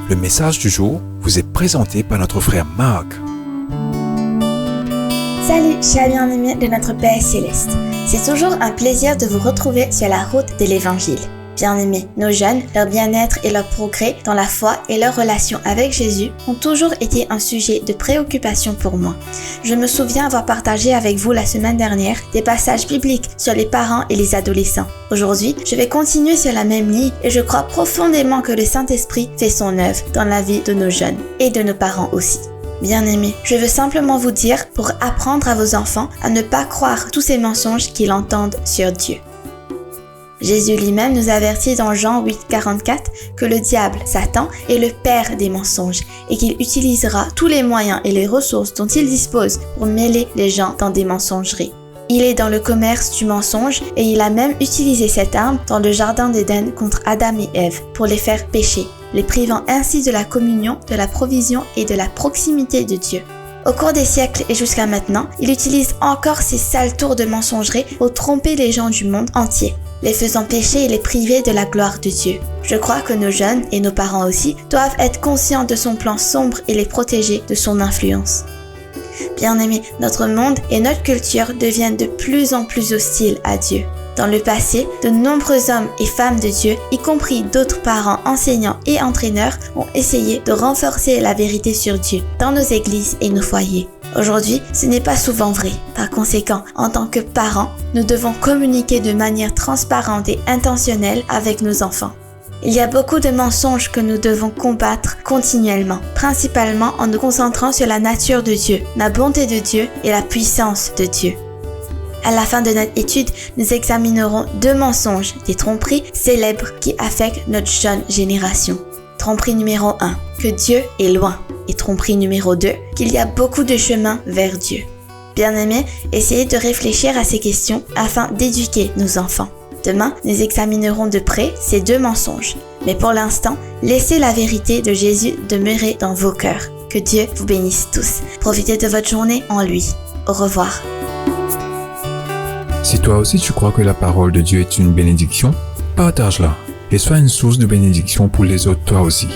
Le message du jour vous est présenté par notre frère Marc. Salut, chers bien-aimés de notre Père Céleste. C'est toujours un plaisir de vous retrouver sur la route de l'Évangile. Bien-aimés, nos jeunes, leur bien-être et leur progrès dans la foi et leur relation avec Jésus ont toujours été un sujet de préoccupation pour moi. Je me souviens avoir partagé avec vous la semaine dernière des passages bibliques sur les parents et les adolescents. Aujourd'hui, je vais continuer sur la même ligne et je crois profondément que le Saint-Esprit fait son œuvre dans la vie de nos jeunes et de nos parents aussi. Bien-aimés, je veux simplement vous dire pour apprendre à vos enfants à ne pas croire tous ces mensonges qu'ils entendent sur Dieu. Jésus lui-même nous avertit dans Jean 8,44 que le diable, Satan, est le père des mensonges et qu'il utilisera tous les moyens et les ressources dont il dispose pour mêler les gens dans des mensogeries. Il est dans le commerce du mensonge et il a même utilisé cette arme dans le jardin d'Éden contre Adam et Ève pour les faire pécher, les privant ainsi de la communion, de la provision et de la proximité de Dieu. Au cours des siècles et jusqu'à maintenant, il utilise encore ces sales tours de mensogerie pour tromper les gens du monde entier, les faisant pécher et les priver de la gloire de Dieu. Je crois que nos jeunes, et nos parents aussi, doivent être conscients de son plan sombre et les protéger de son influence. Bien-aimés, notre monde et notre culture deviennent de plus en plus hostiles à Dieu. Dans le passé, de nombreux hommes et femmes de Dieu, y compris d'autres parents, enseignants et entraîneurs, ont essayé de renforcer la vérité sur Dieu dans nos églises et nos foyers. Aujourd'hui, ce n'est pas souvent vrai. Par conséquent, en tant que parents, nous devons communiquer de manière transparente et intentionnelle avec nos enfants. Il y a beaucoup de mensonges que nous devons combattre continuellement, principalement en nous concentrant sur la nature de Dieu, la bonté de Dieu et la puissance de Dieu. À la fin de notre étude, nous examinerons 2 mensonges, des tromperies célèbres qui affectent notre jeune génération. Tromperie numéro 1, que Dieu est loin. Et tromperie numéro 2, qu'il y a beaucoup de chemins vers Dieu. Bien-aimés, essayez de réfléchir à ces questions afin d'éduquer nos enfants. Demain, nous examinerons de près ces 2 mensonges. Mais pour l'instant, laissez la vérité de Jésus demeurer dans vos cœurs. Que Dieu vous bénisse tous. Profitez de votre journée en lui. Au revoir. Si toi aussi tu crois que la parole de Dieu est une bénédiction, partage-la et sois une source de bénédiction pour les autres toi aussi.